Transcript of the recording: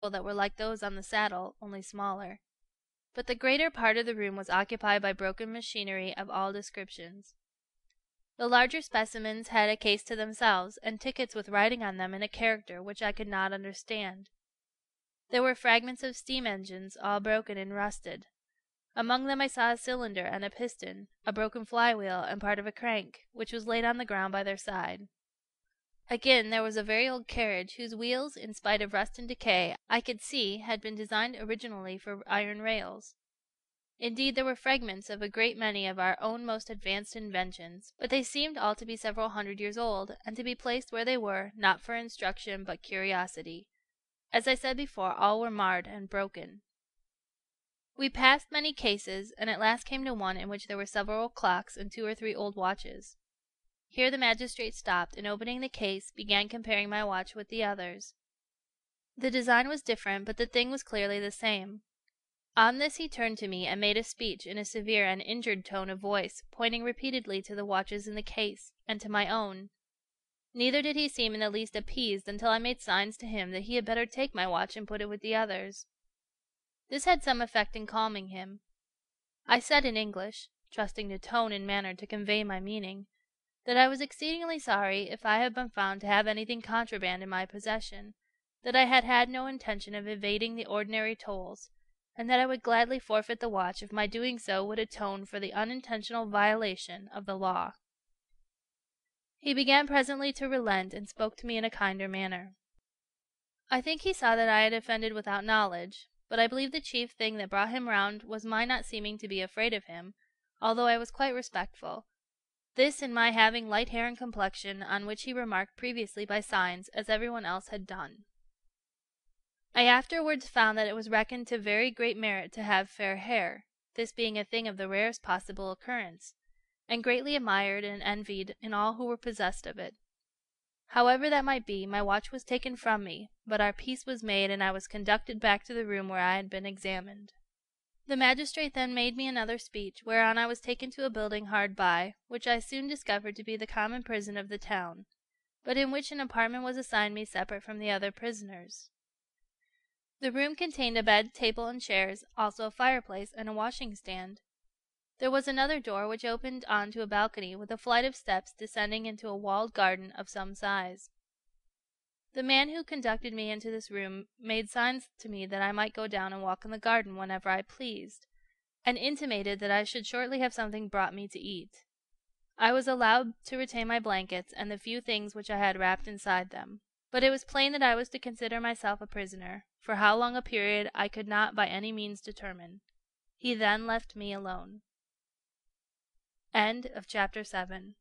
that were like those on the saddle, only smaller. But the greater part of the room was occupied by broken machinery of all descriptions. The larger specimens had a case to themselves, and tickets with writing on them in a character which I could not understand. There were fragments of steam engines, all broken and rusted. Among them I saw a cylinder and a piston, a broken flywheel, and part of a crank, which was laid on the ground by their side. Again, there was a very old carriage, whose wheels, in spite of rust and decay, I could see had been designed originally for iron rails. Indeed, there were fragments of a great many of our own most advanced inventions, but they seemed all to be several 100 years old, and to be placed where they were, not for instruction but curiosity. As I said before, all were marred and broken. We passed many cases, and at last came to one in which there were several clocks and 2 or 3 old watches. Here the magistrate stopped, and opening the case, began comparing my watch with the others. The design was different, but the thing was clearly the same. On this he turned to me and made a speech in a severe and injured tone of voice, pointing repeatedly to the watches in the case, and to my own. Neither did he seem in the least appeased until I made signs to him that he had better take my watch and put it with the others. This had some effect in calming him. I said in English, trusting to tone and manner to convey my meaning, that I was exceedingly sorry if I had been found to have anything contraband in my possession, that I had had no intention of evading the ordinary tolls, and that I would gladly forfeit the watch if my doing so would atone for the unintentional violation of the law. He began presently to relent, and spoke to me in a kinder manner. I think he saw that I had offended without knowledge, but I believe the chief thing that brought him round was my not seeming to be afraid of him, although I was quite respectful. This and my having light hair and complexion, on which he remarked previously by signs, as everyone else had done. I afterwards found that it was reckoned to very great merit to have fair hair, this being a thing of the rarest possible occurrence, and greatly admired and envied in all who were possessed of it. However that might be, my watch was taken from me, but our peace was made, and I was conducted back to the room where I had been examined. The magistrate then made me another speech, whereon I was taken to a building hard by, which I soon discovered to be the common prison of the town, but in which an apartment was assigned me separate from the other prisoners. The room contained a bed, table, and chairs, also a fireplace and a washing-stand. There was another door which opened on to a balcony with a flight of steps descending into a walled garden of some size. The man who conducted me into this room made signs to me that I might go down and walk in the garden whenever I pleased, and intimated that I should shortly have something brought me to eat. I was allowed to retain my blankets and the few things which I had wrapped inside them, but it was plain that I was to consider myself a prisoner, for how long a period I could not by any means determine. He then left me alone. End of chapter 7.